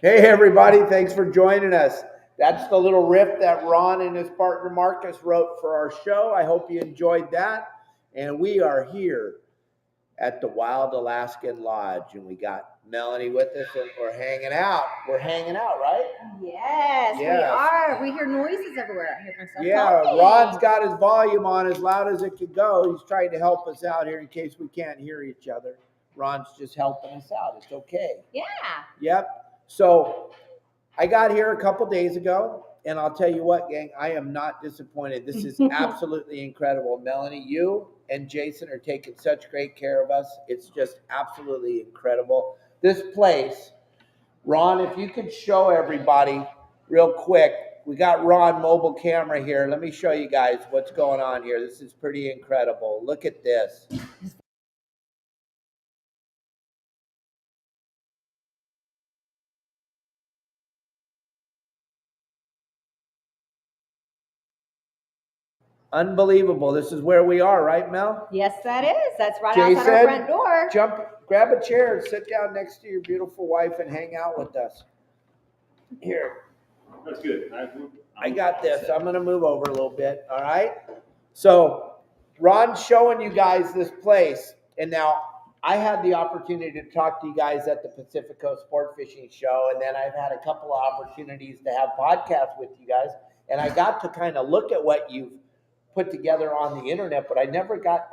Hey everybody, thanks for joining us. That's the little riff that Ron and his partner Marcus wrote for our show. I hope you enjoyed that. And we are here at the Wild Alaskan Lodge, and we got Melanie with us, and we're hanging out. We're hanging out, right? Yes, we are. We hear noises everywhere. I hear myself talking. Ron's got his volume on as loud as it could go. He's trying to help us out here in case we can't hear each other. Ron's just helping us out. It's okay. Yeah. Yep. So I got here a couple days ago, and I'll tell you what, gang, I am not disappointed. This is absolutely incredible. Melanie, you and Jason are taking such great care of us. It's just absolutely incredible. This place, Ron, if you could show everybody real quick, we got Ron mobile camera here. Let me show you guys what's going on here. This is pretty incredible. Look at this. Unbelievable. This is where we are, right, Mel? Yes, that is. That's right outside our front door. Grab a chair and sit down next to your beautiful wife and hang out with us. Here. That's good. I got this. I'm going to move over a little bit, all right? So Ron's showing you guys this place, and now I had the opportunity to talk to you guys at the Pacific Coast Sport Fishing Show, and then I've had a couple of opportunities to have podcasts with you guys, and I got to kind of look at what you've put together on the internet, but I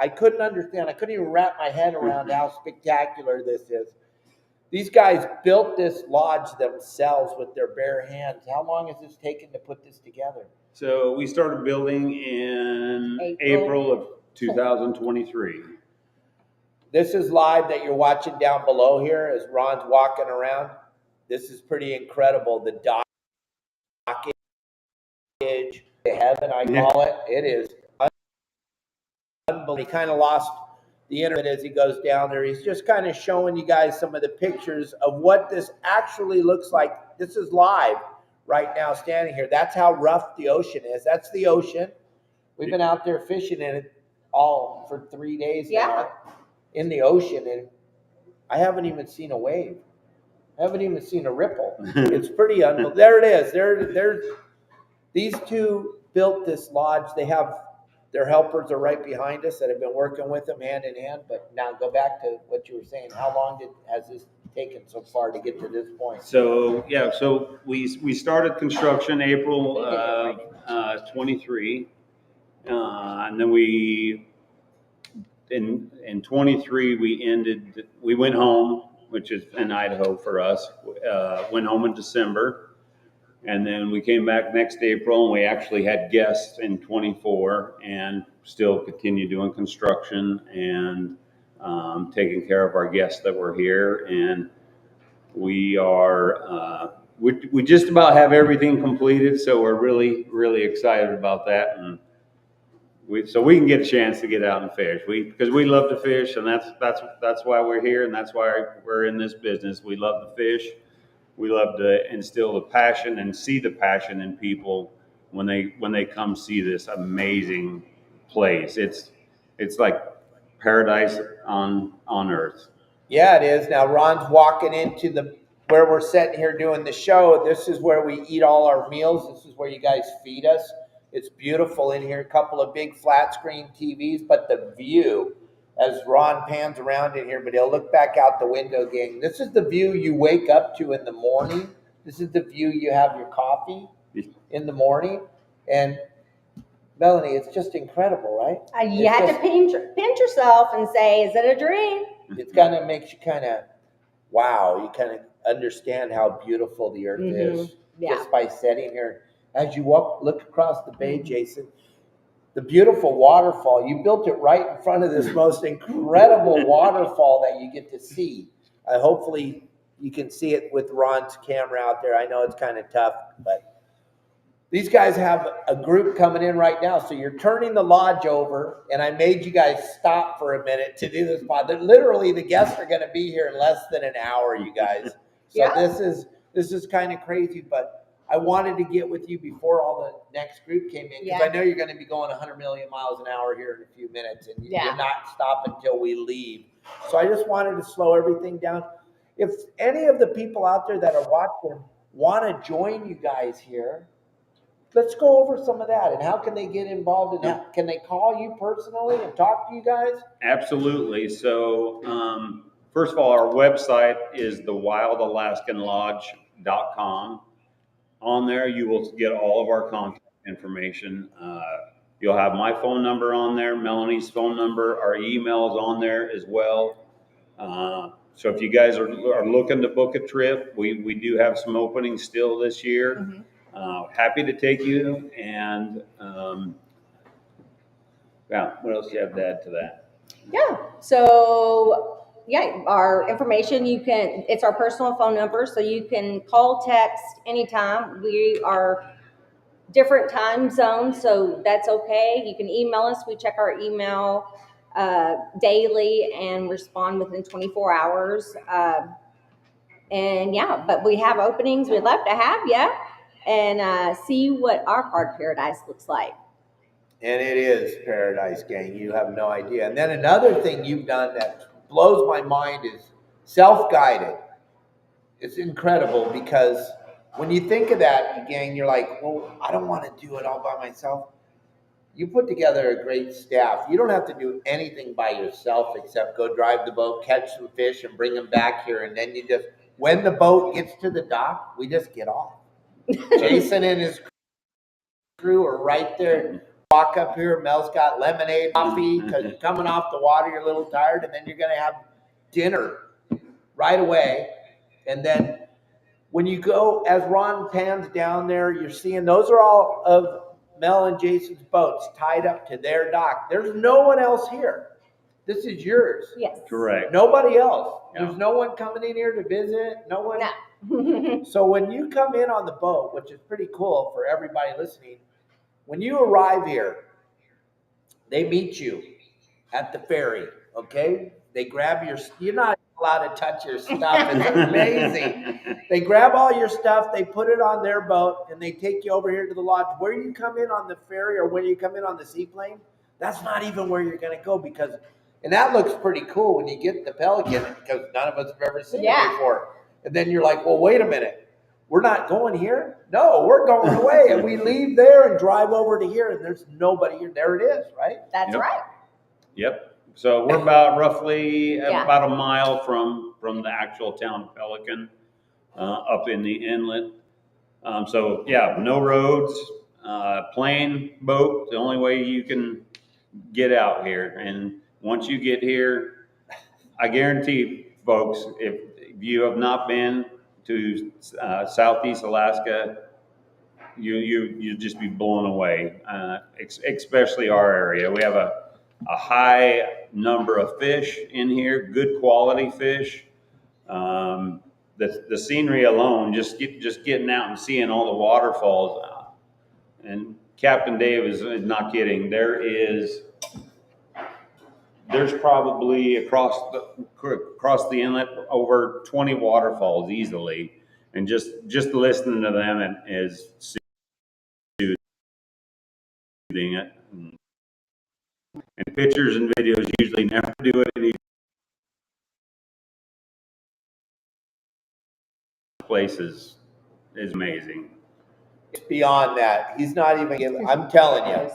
couldn't understand. I couldn't even wrap my head around how spectacular this is. These guys built this lodge themselves with their bare hands. How long has this taken to put this together? So we started building in April of 2023. This is live that you're watching down below here as Ron's walking around. This is pretty incredible. The dockage, the heaven, I call it. It is unbelievable. He kind of lost the internet as he goes down there. He's just kind of showing you guys some of the pictures of what this actually looks like. This is live right now standing here. That's how rough the ocean is. That's the ocean. We've been out there fishing in it all for 3 days now in the ocean, and I haven't even seen a wave. I haven't even seen a ripple. It's pretty unbelievable. There it is. These two built this lodge. They have their helpers are right behind us that have been working with them hand in hand. But now go back to what you were saying. How long has this taken so far to get to this point? So we started construction April 23, and then in 23 we went home, which is in Idaho for us. Went home in December. And then we came back next April, and we actually had guests in 24 and still continue doing construction and taking care of our guests that were here. And we are, we just about have everything completed. So we're really, really excited about that. And so we can get a chance to get out and fish. Because we love to fish, and that's why we're here, and that's why we're in this business. We love to fish. We love to instill the passion and see the passion in people when they come see this amazing place. It's like paradise on earth. Yeah, it is. Now Ron's walking into where we're sitting here doing the show. This is where we eat all our meals. This is where you guys feed us. It's beautiful in here. A couple of big flat screen TVs, but the view, as Ron pans around in here, but he'll look back out the window, gang. This is the view you wake up to in the morning. This is the view you have your coffee in the morning. And Melanie, it's just incredible, right? You had to pinch yourself and say, is it a dream? It kind of makes you kind of, wow, you kind of understand how beautiful the earth is just by sitting here. As you look across the bay, Jason, the beautiful waterfall. You built it right in front of this most incredible waterfall that you get to see. Hopefully you can see it with Ron's camera out there. I know it's kind of tough, but these guys have a group coming in right now. So you're turning the lodge over, and I made you guys stop for a minute to do this pod. Literally, the guests are going to be here in less than an hour, you guys. So this is kind of crazy, but I wanted to get with you before all the next group came in, because I know you're going to be going 100 million miles an hour here in a few minutes, and you're not stopping until we leave. So I just wanted to slow everything down. if any of the people out there that are watching want to join you guys here, let's go over some of that. And how can they get involved? And can they call you personally and talk to you guys? Absolutely. So, first of all, our website is thewildalaskanlodge.com. On there, you will get all of our contact information. You'll have my phone number on there, Melanie's phone number, our email is on there as well. So if you guys are looking to book a trip, we do have some openings still this year. Happy to take you. And what else do you have to add to that? Yeah. So our information, it's our personal phone number, so you can call, text anytime. We are different time zones, so that's okay. You can email us. We check our email daily and respond within 24 hours. But we have openings. We'd love to have you and see what our part of paradise looks like. And it is paradise, gang. You have no idea. And then another thing you've done that blows my mind is self-guided. It's incredible because when you think of that, gang, you're like, well, I don't want to do it all by myself. You put together a great staff. You don't have to do anything by yourself except go drive the boat, catch some fish, and bring them back here. And then you just, when the boat gets to the dock, we just get off. Jason and his crew are right there. Walk up here, Mel's got lemonade, coffee, because you're coming off the water, you're a little tired, and then you're going to have dinner right away. And then when you go, as Ron pans down there, you're seeing those are all of Mel and Jason's boats tied up to their dock. There's no one else here. This is yours. Yes. Correct. Nobody else. Yeah. There's no one coming in here to visit. No one. No. So when you come in on the boat, which is pretty cool for everybody listening, when you arrive here, they meet you at the ferry, okay? They grab you're not allowed to touch your stuff. It's amazing. They grab all your stuff, they put it on their boat, and they take you over here to the lodge. Where you come in on the ferry or when you come in on the seaplane, that's not even where you're going to go and that looks pretty cool when you get the Pelican because none of us have ever seen it before. And then you're like, well, wait a minute. We're not going here? No, we're going away. And we leave there and drive over to here, and there's nobody here. There it is, right? That's right. Yep. So we're about roughly about a mile from the actual town of Pelican, up in the inlet. No roads, plane, boat, the only way you can get out here. And once you get here, I guarantee, folks, if you have not been to Southeast Alaska, you just be blown away, especially our area. We have a high number of fish in here, good quality fish. The scenery alone, just getting out and seeing all the waterfalls, and Captain Dave is not kidding. There's probably across the inlet over 20 waterfalls easily, and just listening to them is soothing it. And pictures and videos usually never do it in these places. Is amazing. It's beyond that. He's not even giving. I'm telling you.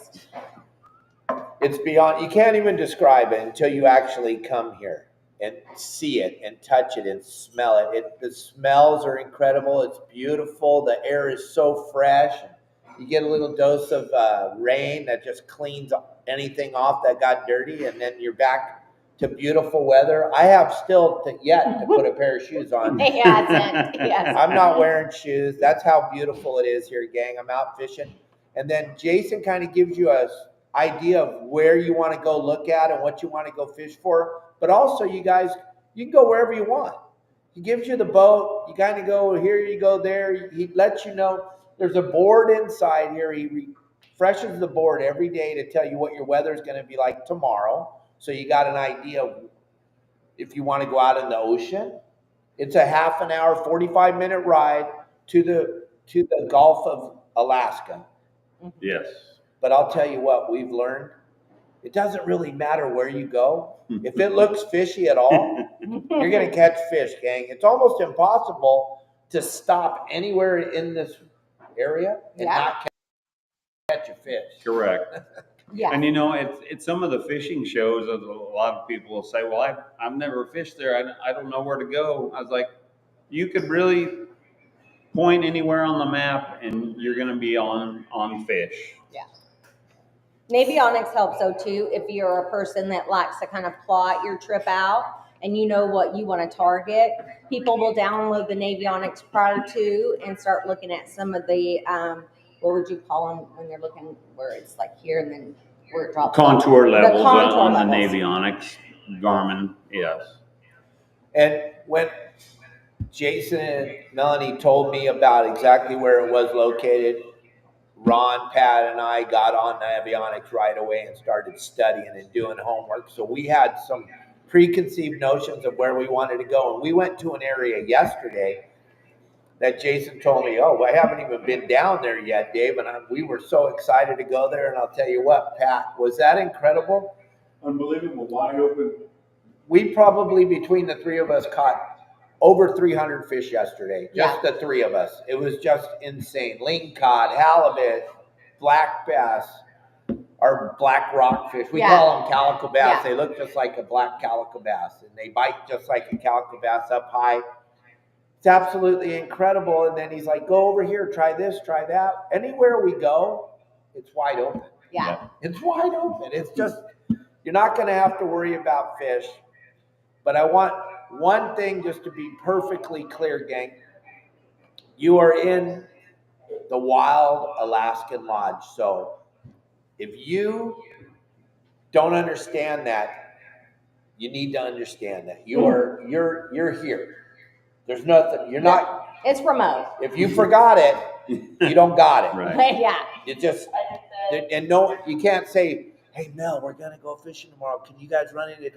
It's beyond, you can't even describe it until you actually come here and see it and touch it and smell it. The smells are incredible. It's beautiful. The air is so fresh. You get a little dose of rain that just cleans anything off that got dirty, and then you're back to beautiful weather. I have still yet to put a pair of shoes on. Yes. I'm not wearing shoes. That's how beautiful it is here, gang. I'm out fishing. And then Jason kind of gives you a idea of where you want to go look at and what you want to go fish for, but also you guys, you can go wherever you want. He gives you the boat, you kind of go here, you go there. He lets you know there's a board inside here. He refreshes the board every day to tell you what your weather is going to be like tomorrow, so you got an idea of if you want to go out in the ocean. It's a half an hour, 45-minute ride to the Gulf of Alaska. Yes. But I'll tell you what we've learned. it doesn't really matter where you go. If it looks fishy at all, you're going to catch fish, gang. It's almost impossible to stop anywhere in this area and not catch a fish. Correct. Yeah. And it's some of the fishing shows. A lot of people will say, "Well, I've never fished there. I don't know where to go." I was like, "You could really point anywhere on the map, and you're going to be on fish." Yeah. Navionics helps though too if you're a person that likes to kind of plot your trip out and you know what you want to target. People will download the Navionics prior to and start looking at some of the what would you call them when they're looking where it's like here and then where it drops Contour levels on levels. the Navionics Garmin, yes. And when Jason and Melanie told me about exactly where it was located, Ron, Pat, and I got on Navionics right away and started studying and doing homework. So we had some preconceived notions of where we wanted to go. And we went to an area yesterday that Jason told me, "Oh, I haven't even been down there yet, Dave." And we were so excited to go there. And I'll tell you what, Pat, was that incredible? Unbelievable, wide open. We probably, between the three of us, caught over 300 fish yesterday. Just the three of us. It was just insane. Lingcod, halibut, black bass, or black rockfish. We call them calico bass. They look just like a black calico bass, and they bite just like a calico bass up high. It's absolutely incredible. And then he's like, "Go over here, try this, try that." Anywhere we go, it's wide open. Yeah. It's wide open. It's just, you're not going to have to worry about fish. But I want one thing just to be perfectly clear, gang. You are in the wild Alaskan lodge. So if you don't understand that, you need to understand that. You're here. There's nothing. You're not. It's remote. If you forgot it, you don't got it. Right. Yeah. You just, and no, you can't say, "Hey Mel, we're gonna go fishing tomorrow. Can you guys run into?"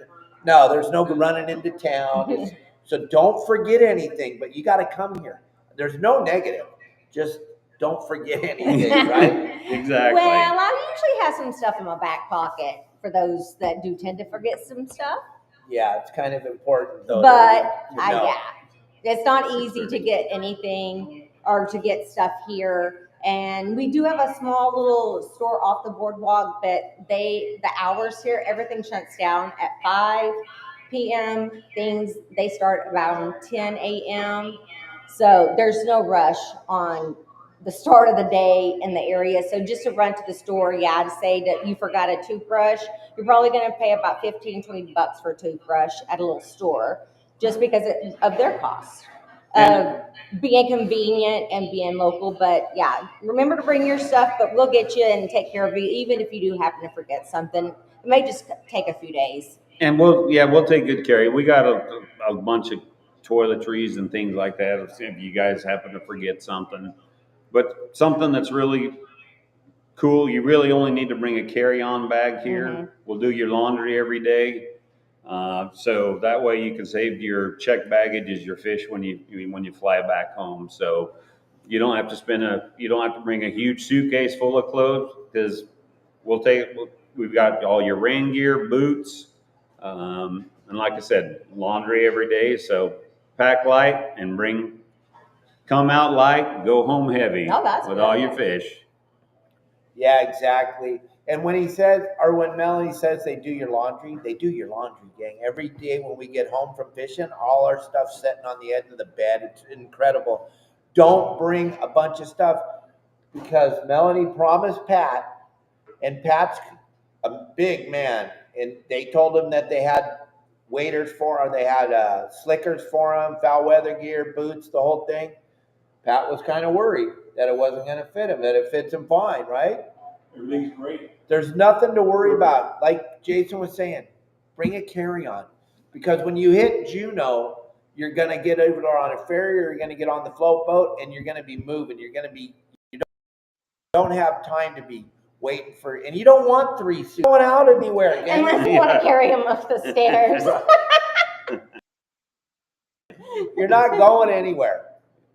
No, there's no running into town. So don't forget anything, but you got to come here. There's no negative. Just don't forget anything, right? Exactly. Well, I usually have some stuff in my back pocket for those that do tend to forget some stuff. Yeah, it's kind of important though. But to know. it's not easy to get anything or to get stuff here. And we do have a small little store off the boardwalk, but the hours here, everything shuts down at 5 p.m. They start around 10 a.m. So there's no rush on the start of the day in the area. So just to run to the store, I'd say that you forgot a toothbrush, you're probably going to pay about $15-20 for a toothbrush at a little store just because of their cost. Of being convenient and being local, but remember to bring your stuff, but we'll get you and take care of you, even if you do happen to forget something. It may just take a few days. And we'll take good care of you. We got a bunch of toiletries and things like that if you guys happen to forget something. But something that's really cool, you really only need to bring a carry-on bag here. Mm-hmm. We'll do your laundry every day. So that way you can save your checked baggage as your fish when you fly back home. So you don't have to bring a huge suitcase full of clothes because we've got all your rain gear, boots, and like I said, laundry every day. So pack light and come out light, go home heavy with all your fish. Yeah, exactly. And when when Melanie says they do your laundry, gang. Every day when we get home from fishing, all our stuff's sitting on the edge of the bed. It's incredible. Don't bring a bunch of stuff because Melanie promised Pat, and Pat's a big man, and they told him that they had waders for him, they had slickers for him, foul weather gear, boots, the whole thing. Pat was kind of worried that it wasn't going to fit him, that it fits him fine, right? Everything's great. There's nothing to worry about. Like Jason was saying, bring a carry-on. Because when you hit Juneau, you're going to get over there on a ferry or you're going to get on the float boat and you're going to be moving. You don't have time to be waiting for, and you don't want 3 suits going out anywhere. Unless you want to carry them up the stairs. You're not going anywhere.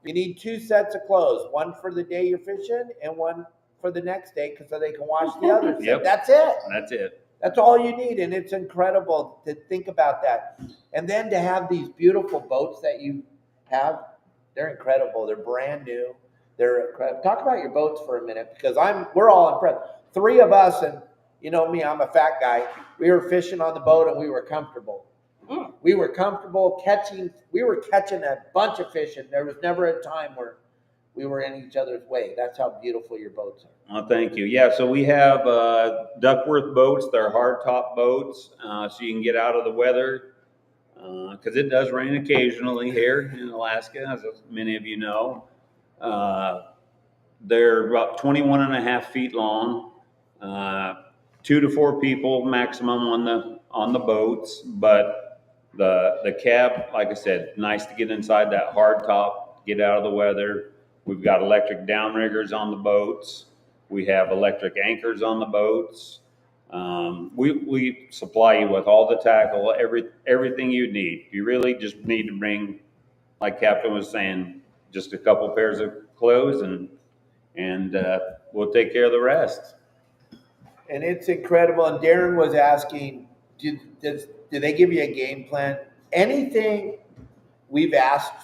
You need 2 sets of clothes, one for the day you're fishing and one for the next day so they can wash the others. Yep. That's it. That's it. That's all you need, and it's incredible to think about that. And then to have these beautiful boats that you have, they're incredible. They're brand new. They're incredible. Talk about your boats for a minute, because we're all impressed. Three of us, and you know me, I'm a fat guy. We were fishing on the boat and we were comfortable. We were comfortable catching. We were catching a bunch of fish, and there was never a time where we were in each other's way. That's how beautiful your boats are. Oh, thank you. Yeah, so we have Duckworth boats. They're hardtop boats, so you can get out of the weather, because it does rain occasionally here in Alaska, as many of you know. They're about 21 and a half feet long, 2 to 4 people maximum on the boats, but the cab, like I said, nice to get inside that hard top, get out of the weather. We've got electric downriggers on the boats. We have electric anchors on the boats. We supply you with all the tackle, everything you need. You really just need to bring, like Captain was saying, just a couple pairs of clothes, and we'll take care of the rest. And it's incredible. And Darren was asking, do they give you a game plan? Anything we've asked,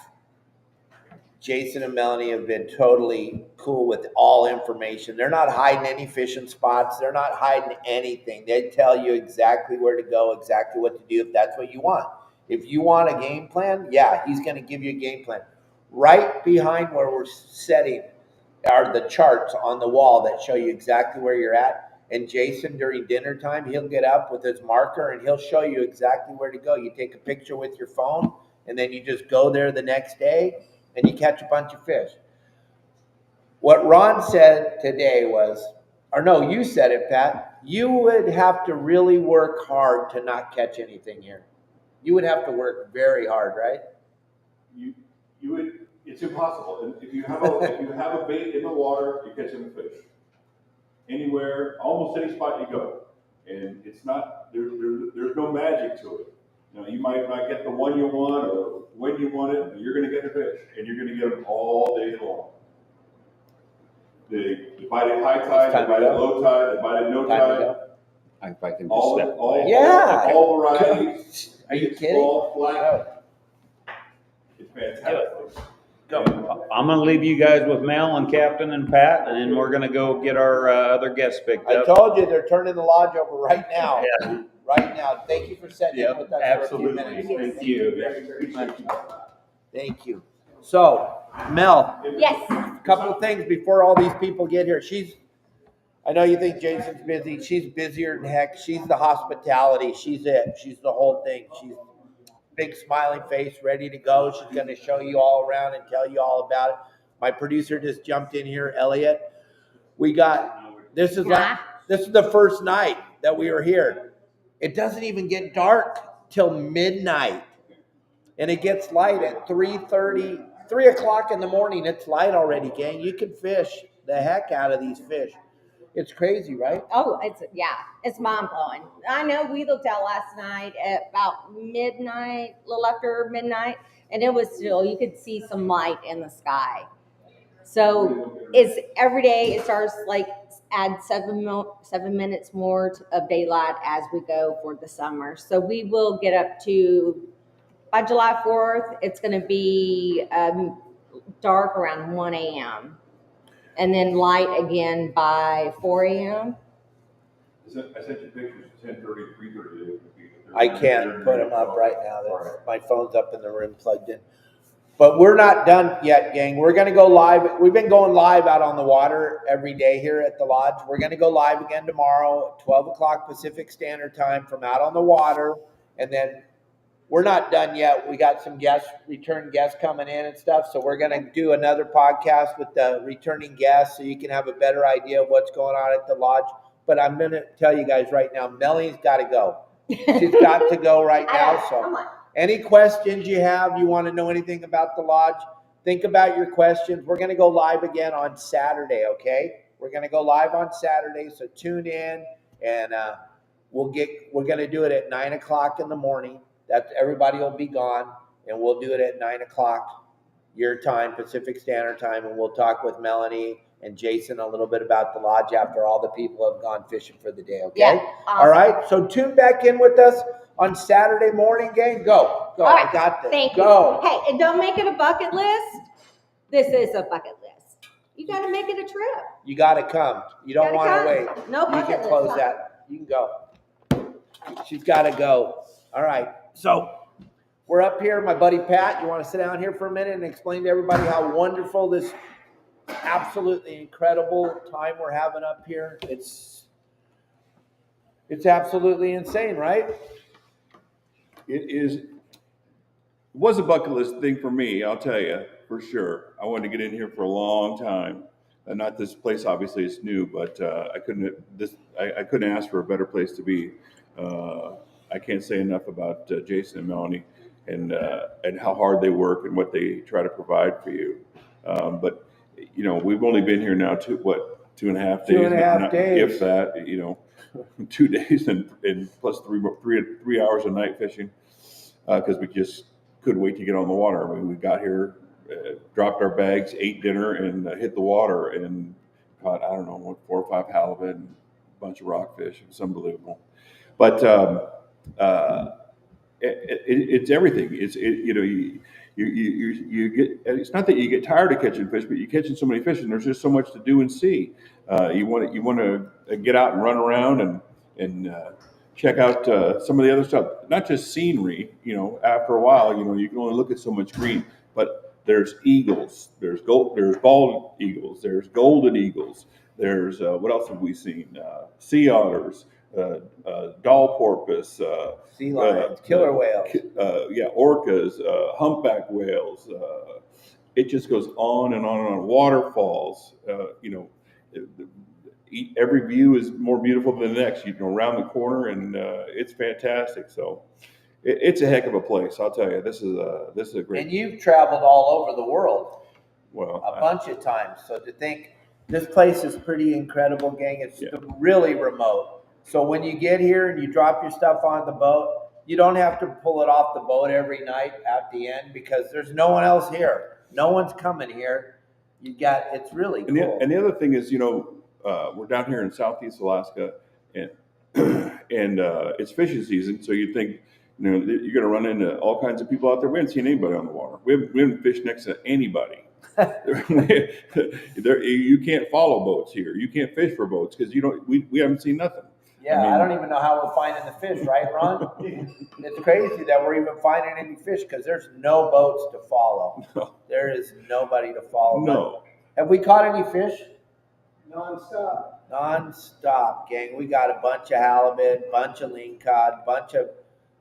Jason and Melanie have been totally cool with all information. They're not hiding any fishing spots. They're not hiding anything. They tell you exactly where to go, exactly what to do if that's what you want. If you want a game plan, yeah, he's going to give you a game plan. Right behind where we're setting are the charts on the wall that show you exactly where you're at. And Jason, during dinner time, he'll get up with his marker and he'll show you exactly where to go. You take a picture with your phone, and then you just go there the next day and you catch a bunch of fish. What Ron said today was, or no, you said it, Pat, you would have to really work hard to not catch anything here. You would have to work very hard, right? You would. It's impossible. And if you have a bait in the water, you're catching a fish. Anywhere, almost any spot you go, and it's not there's no magic to it. You know, you might not get the one you want or when you want it, but you're going to get a fish, and you're going to get them all day long. They bite at high tide, they bite at low tide, they bite at no tide. If I can just step away. All varieties. Are you kidding? Small, flat. It's fantastic. Go. I'm going to leave you guys with Mel and Captain and Pat, and then we're going to go get our other guests picked up. I told you they're turning the lodge over right now. Yeah. Right now. Thank you for setting in with us Absolutely. for a few minutes. Thank you. Very, very much. Thank you. So, Mel, Yes. a couple of things before all these people get here. I know you think Jason's busy. She's busier than heck. She's the hospitality. She's it. She's the whole thing. She's big smiling face, ready to go. She's going to show you all around and tell you all about it. My producer just jumped in here, Elliot. This is the first night that we were here. It doesn't even get dark till midnight, and it gets light at 3:30, 3 o'clock in the morning. It's light already, gang. You can fish the heck out of these fish. It's crazy, right? Oh, it's mind blowing. I know we looked out last night at about midnight, a little after midnight, and it was still, you could see some light in the sky. So it's every day. It starts like add 7 minutes more of daylight as we go for the summer. So we will get up to, by July 4th, it's going to be dark around 1 a.m. and then light again by 4 a.m. I sent you pictures at 10:30, 3:30. I can't put them up right now. My phone's up in the room plugged in. But we're not done yet, gang. We're going to go live. We've been going live out on the water every day here at the lodge. We're going to go live again tomorrow at 12 o'clock Pacific Standard Time from out on the water. And then we're not done yet. We got some return guests coming in and stuff. So we're going to do another podcast with the returning guests so you can have a better idea of what's going on at the lodge. But I'm going to tell you guys right now, Melanie's got to go. She's got to go right now. So any questions you have, you want to know anything about the lodge, think about your questions. We're going to go live again on Saturday, okay? We're going to go live on Saturday, so tune in, and we're going to do it at 9 o'clock in the morning. Everybody will be gone, and we'll do it at 9 o'clock your time, Pacific Standard Time, and we'll talk with Melanie. and Jason a little bit about the lodge after all the people have gone fishing for the day, okay? Yeah, awesome. All right, so tune back in with us on Saturday morning, gang. Go. All right, I got this. Thank Go. you. Hey, and don't make it a bucket list. This is a bucket list. You got to make it a trip. You got to come. You don't want to wait. No You bucket can list. close huh? that. You can go. She's got to go. All right. So we're up here. My buddy Pat, you want to sit down here for a minute and explain to everybody how wonderful this absolutely incredible time we're having up here? It's absolutely insane, right? It was a bucket list thing for me, I'll tell you, for sure. I wanted to get in here for a long time. Not this place, obviously, it's new, but I couldn't ask for a better place to be. I can't say enough about Jason and Melanie and how hard they work and what they try to provide for you. But you know, we've only been here now 2.5 days, 2.5 days, if that. You know, 2 days and plus three hours of night fishing because we just couldn't wait to get on the water. I mean, we got here, dropped our bags, ate dinner, and hit the water and caught, I don't know, 4 or 5 halibut and a bunch of rockfish. It was unbelievable. But it's everything. You get. It's not that you get tired of catching fish, but you're catching so many fish, and there's just so much to do and see. You want to get out and run around and check out some of the other stuff. Not just scenery. You know, after a while, you know, you can only look at so much green. But there's eagles. There's bald eagles. There's golden eagles. There's what else have we seen? Sea otters. Doll porpoise, sea lions, killer whales, orcas, humpback whales. It just goes on and on and on. Waterfalls. You know, every view is more beautiful than the next. You know, around the corner, and it's fantastic. So, it's a heck of a place. I'll tell you, this is a great. And you've traveled all over the world. Well, a bunch of times. So to think this place is pretty incredible, gang. It's really remote. So when you get here and you drop your stuff on the boat, you don't have to pull it off the boat every night at the end because there's no one else here. No one's coming here. It's really cool. And the other thing is, you know, we're down here in Southeast Alaska, and it's fishing season. So you think, you know, you're going to run into all kinds of people out there. We haven't seen anybody on the water. We haven't fished next to anybody. You can't follow boats here. You can't fish for boats because we haven't seen nothing. Yeah, I don't even know how we're finding the fish, right, Ron? It's crazy that we're even finding any fish because there's no boats to follow. No. There is nobody to follow. No. Have we caught any fish? Non-stop, gang. We got a bunch of halibut, bunch of lingcod, bunch of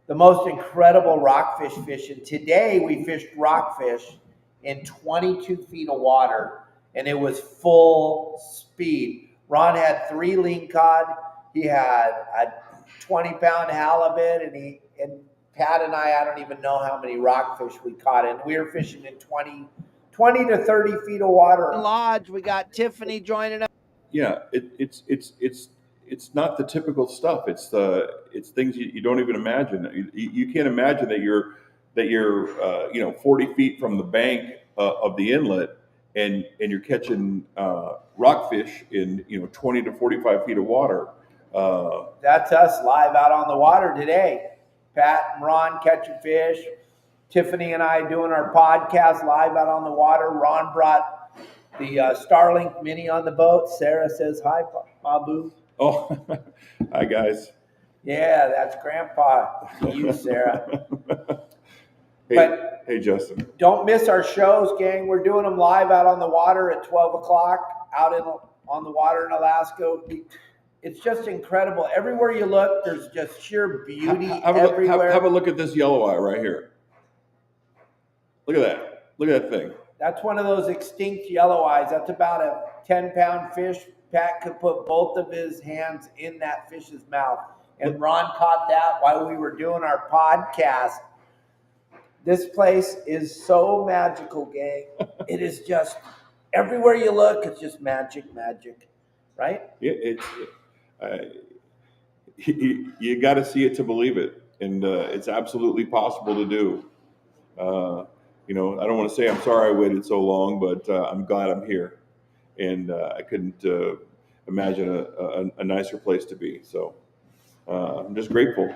the most incredible rockfish fishing. Today we fished rockfish in 22 feet of water, and it was full speed. Ron had 3 lingcod. He had a 20-pound halibut, and Pat and I don't even know how many rockfish we caught. And we were fishing in 20 to 30 feet of water. Lodge, we got Tiffany joining us. Yeah, it's not the typical stuff. It's things you don't even imagine. You can't imagine that you're 40 feet from the bank of the inlet, and you're catching rockfish in 20 to 45 feet of water. That's us live out on the water today. Pat and Ron catching fish. Tiffany and I doing our podcast live out on the water. Ron brought the Starlink Mini on the boat. Sarah says hi, Babu. Oh, hi guys. Yeah, that's Grandpa to you, Sarah. Hey, Justin. Don't miss our shows, gang. We're doing them live out on the water at 12 o'clock out on the water in Alaska. It's just incredible. Everywhere you look, there's just sheer beauty everywhere. Have a look at this yellow eye right here. Look at that. Look at that thing. That's one of those extinct yellow eyes. That's about a 10-pound fish. Pat could put both of his hands in that fish's mouth. And Ron caught that while we were doing our podcast. This place is so magical, gang. It is just, everywhere you look, it's just magic, right? You got to see it to believe it, and it's absolutely possible to do. I don't want to say I'm sorry I waited so long, but I'm glad I'm here. and I couldn't imagine a nicer place to be. So I'm just grateful.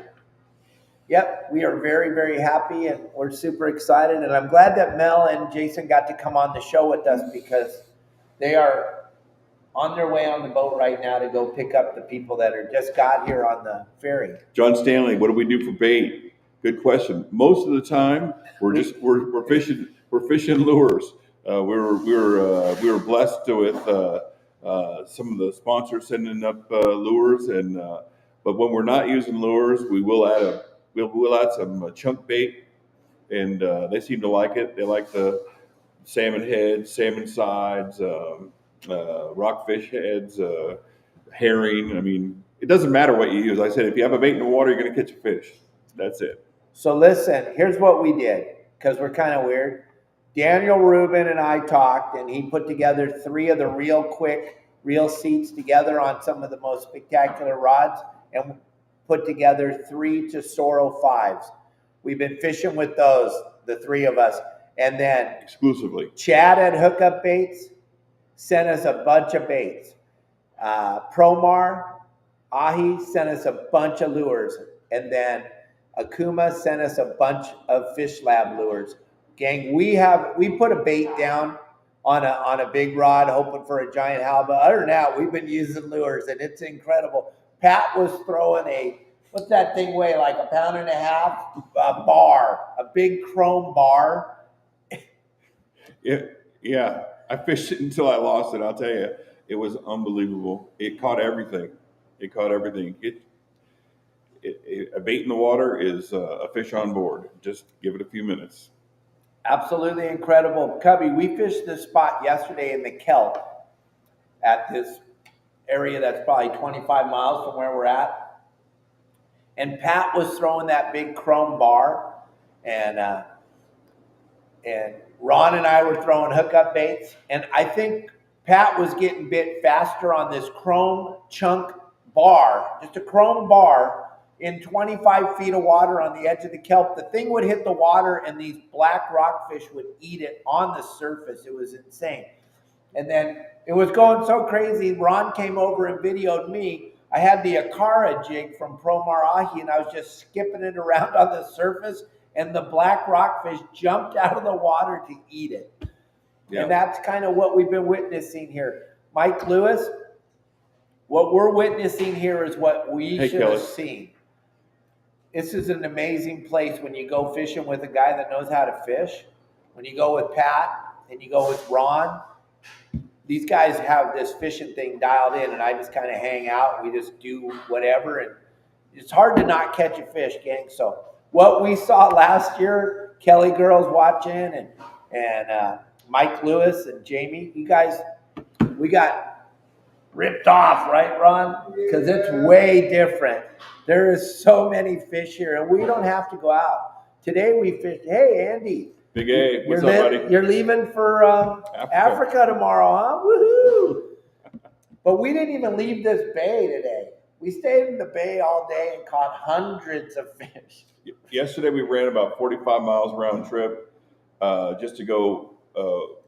Yep, we are very, very happy, and we're super excited. And I'm glad that Mel and Jason got to come on the show with us, because they are on their way on the boat right now to go pick up the people that are just got here on the ferry. John Stanley, what do we do for bait? Good question. Most of the time, we're fishing lures. We were blessed with some of the sponsors sending up lures, and but when we're not using lures, we'll add some chunk bait, and they seem to like it. They like the salmon heads, salmon sides, rockfish heads, herring. I mean, it doesn't matter what you use. Like I said, if you have a bait in the water, you're going to catch a fish. That's it. So listen, here's what we did, because we're kind of weird. Daniel Rubin and I talked, and he put together 3 of the ReelQuick reel seats together on some of the most spectacular rods, and put together 3 Tesoro 5s. We've been fishing with those, the 3 of us. And then exclusively, Chad at Hookup Baits sent us a bunch of baits. Promar Ahi sent us a bunch of lures. And then Okuma sent us a bunch of Fish Lab lures. Gang, we put a bait down on a big rod, hoping for a giant halibut. Other than that, we've been using lures, and it's incredible. Pat was throwing what's that thing weigh, like 1.5 pounds? A bar, a big chrome bar. Yeah. I fished it until I lost it. I'll tell you, it was unbelievable. It caught everything. A bait in the water is a fish on board. Just give it a few minutes. Absolutely incredible. Cubby, we fished this spot yesterday in the Kelp at this area that's probably 25 miles from where we're at. And Pat was throwing that big chrome bar, and Ron and I were throwing hookup baits. And I think Pat was getting bit faster on this chrome chunk bar, just a chrome bar, in 25 feet of water on the edge of the kelp. The thing would hit the water, and these black rockfish would eat it on the surface. It was insane. And then it was going so crazy, Ron came over and videoed me. I had the Akara jig from Promar Ahi, and I was just skipping it around on the surface, and the black rockfish jumped out of the water to eat it. Yeah. And that's kind of what we've been witnessing here. Mike Lewis, what we're witnessing here is what we should have seen. This is an amazing place when you go fishing with a guy that knows how to fish. When you go with Pat and you go with Ron, these guys have this fishing thing dialed in, and I just kind of hang out. We just do whatever, and it's hard to not catch a fish, gang. So what we saw last year, Kelly girls watching, and Mike Lewis and Jamie, you guys, we got ripped off, right, Ron? Because it's way different. There is so many fish here, and we don't have to go out. Today we fished. Hey, Andy. Big A, what's up, buddy? You're leaving for Africa tomorrow, huh? Woohoo! But we didn't even leave this bay today. We stayed in the bay all day and caught hundreds of fish. Yesterday we ran about 45 miles round trip just to go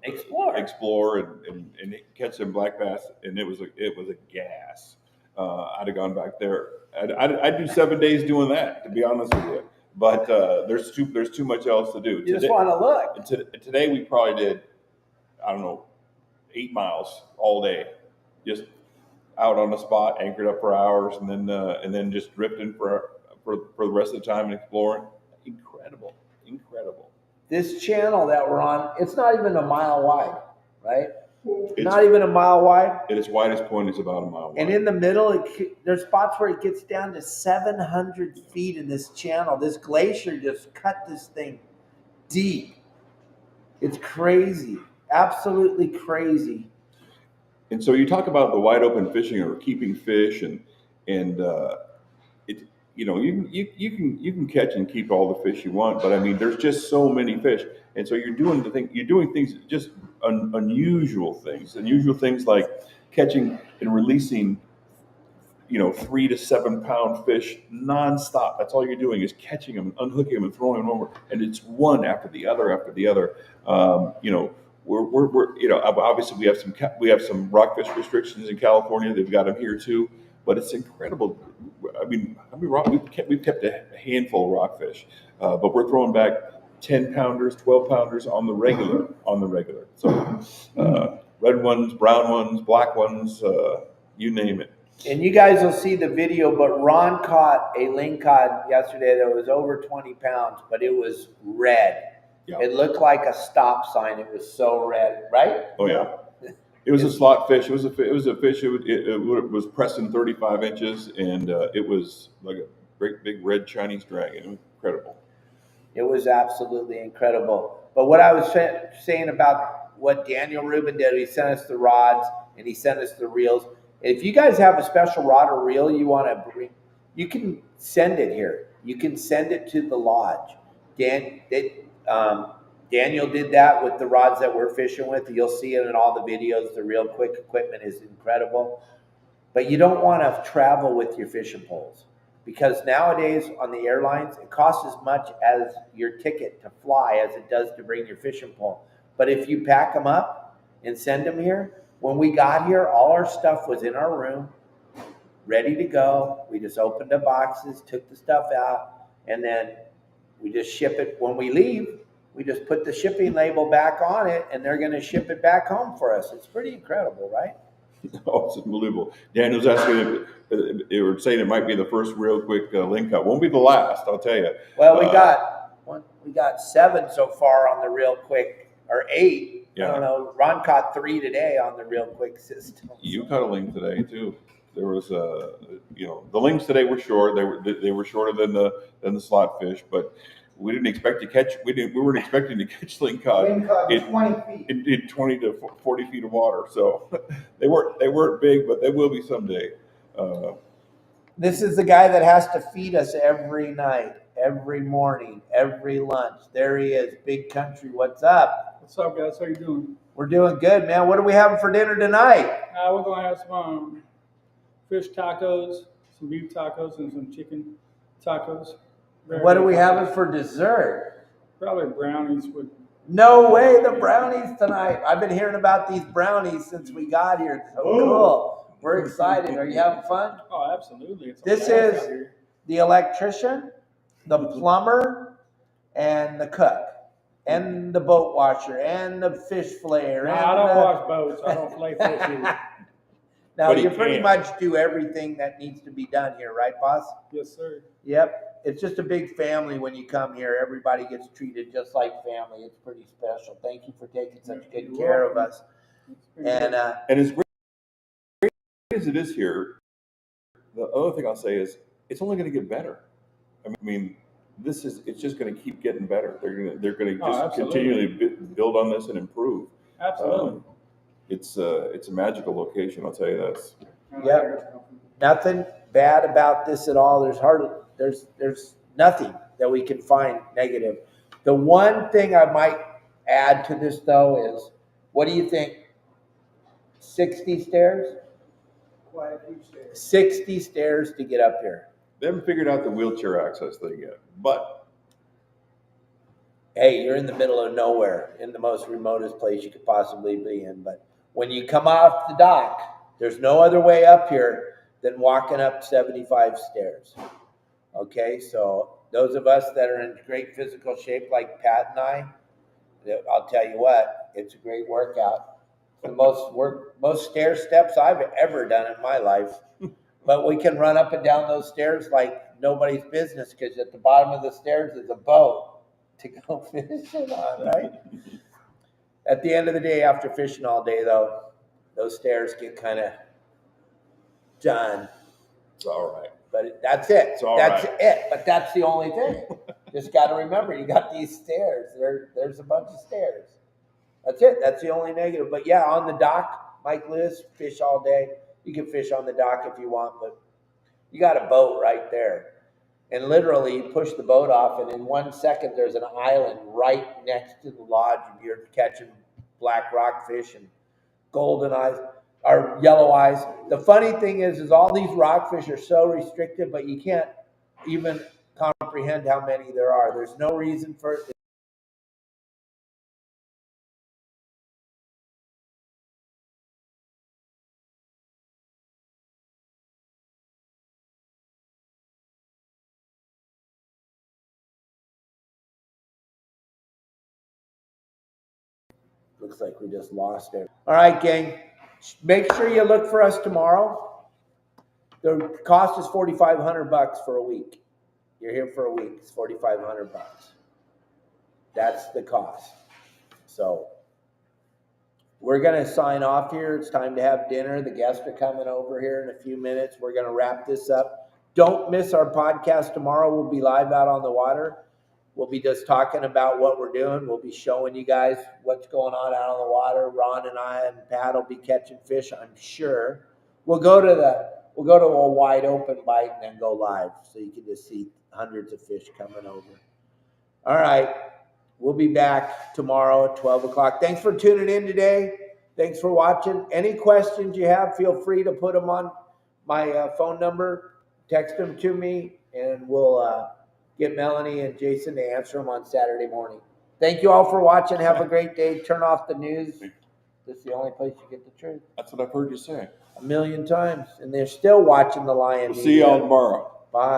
explore and catch some black bass, and it was a gas. I'd have gone back there. I'd do 7 days doing that, to be honest with you. But there's too much else to do. You just want to look. Today we probably did, I don't know, 8 miles all day, just out on the spot, anchored up for hours, and then just drifting for the rest of the time and exploring. Incredible. This channel that we're on, it's not even a mile wide, right? Not even a mile wide. At its widest point, it's about a mile wide. And in the middle, there's spots where it gets down to 700 feet in this channel. This glacier just cut this thing deep. It's crazy. Absolutely crazy. And so you talk about the wide open fishing or keeping fish, and it, you know, you can catch and keep all the fish you want, but I mean, there's just so many fish, and so you're doing things just unusual things like catching and releasing, 3 to 7 pound fish nonstop. That's all you're doing is catching them, unhooking them, and throwing them over, and it's one after the other. we're you know, obviously we have some rockfish restrictions in California. They've got them here too, but it's incredible. I mean, we've kept a handful of rockfish, but we're throwing back 10-pounders, 12-pounders on the regular. So red ones, brown ones, black ones, you name it. And you guys will see the video, but Ron caught a lingcod yesterday that was over 20 pounds, but it was red. Yeah. It looked like a stop sign. It was so red, right? Oh yeah. It was a slot fish. It was a fish. It was pressed in 35 inches, and it was like a great big red Chinese dragon. It was incredible. It was absolutely incredible. But what I was saying about what Daniel Rubin did, he sent us the rods and he sent us the reels. If you guys have a special rod or reel you want to bring, you can send it here. You can send it to the lodge. Daniel did that with the rods that we're fishing with. You'll see it in all the videos. The ReelQuick equipment is incredible. But you don't want to travel with your fishing poles, because nowadays on the airlines, it costs as much as your ticket to fly as it does to bring your fishing pole. But if you pack them up and send them here, when we got here, all our stuff was in our room, ready to go. We just opened the boxes, took the stuff out, and then we just ship it. When we leave, we just put the shipping label back on it, and they're going to ship it back home for us. It's pretty incredible, right? Oh, it's unbelievable. Daniel's asking if they were saying it might be the first ReelQuick lingcod. Won't be the last, I'll tell you. Well, we got 7 so far on the ReelQuick, or 8. Yeah. I don't know. Ron caught 3 today on the ReelQuick system. You caught a ling today too. There was the lings today were short. They were shorter than the slot fish, but we didn't expect to catch. We weren't expecting to catch lingcod in 20 feet. In 20 to 40 feet of water. So they weren't big, but they will be someday. This is the guy that has to feed us every night, every morning, every lunch. There he is, Big Country. What's up? What's up, guys? How you doing? We're doing good, man. What are we having for dinner tonight? We're gonna have some fish tacos, some beef tacos, and some chicken tacos. What are we having for dessert? Probably brownies with. No way, the brownies tonight. I've been hearing about these brownies since we got here. It's so cool. We're excited. Are you having fun? Oh, absolutely. This is the electrician, the plumber, and the cook, and the boat washer, and the fish flayer. No, I don't wash boats. I don't flay fish either. Now, you pretty much do everything that needs to be done here, right, boss? Yes, sir. Yep. It's just a big family when you come here. Everybody gets treated just like family. It's pretty special. Thank you for taking such good care of us. And as great as it is here, the other thing I'll say is it's only going to get better. I mean, it's just going to keep getting better. They're going to just continually build on this and improve. Absolutely. It's a magical location, I'll tell you this. Yep. Nothing bad about this at all. There's nothing that we can find negative. The one thing I might add to this though is, what do you think? 60 stairs? Quite a few stairs. 60 stairs to get up here. They haven't figured out the wheelchair access thing yet, but hey, you're in the middle of nowhere, in the most remotest place you could possibly be in. But when you come off the dock, there's no other way up here than walking up 75 stairs. Okay, so those of us that are in great physical shape like Pat and I, I'll tell you what, it's a great workout. The most stair steps I've ever done in my life. But we can run up and down those stairs like nobody's business, because at the bottom of the stairs is a boat to go fishing on, right? At the end of the day, after fishing all day, though, those stairs get kind of done. It's all right. But that's it. That's it. But that's the only thing. Just got to remember, you got these stairs. There's a bunch of stairs. That's it. That's the only negative. But yeah, on the dock, Mike Lewis, fish all day. You can fish on the dock if you want, but you got a boat right there. And literally, you push the boat off, and in 1 second, there's an island right next to the lodge, and you're catching black rockfish and golden eyes, or yellow eyes. The funny thing is all these rockfish are so restricted, but you can't even comprehend how many there are. There's no reason for it. looks like we just lost it. All right, gang. Make sure you look for us tomorrow. The cost is $4,500 for a week. You're here for a week. It's $4,500. That's the cost. So we're going to sign off here. It's time to have dinner. The guests are coming over here in a few minutes. We're going to wrap this up. Don't miss our podcast tomorrow. We'll be live out on the water. We'll be just talking about what we're doing. We'll be showing you guys what's going on out on the water. Ron and I and Pat will be catching fish, I'm sure. We'll go to a wide open bite and then go live, so you can just see hundreds of fish coming over. All right. We'll be back tomorrow at 12 o'clock. Thanks for tuning in today. Thanks for watching. Any questions you have, feel free to put them on my phone number. Text them to me, and we'll get Melanie and Jason to answer them on Saturday morning. Thank you all for watching. Have a great day. Turn off the news. This is the only place you get the truth. That's what I've heard you say. 1,000,000 times. And they're still watching the Lion. We'll see y'all tomorrow. Bye.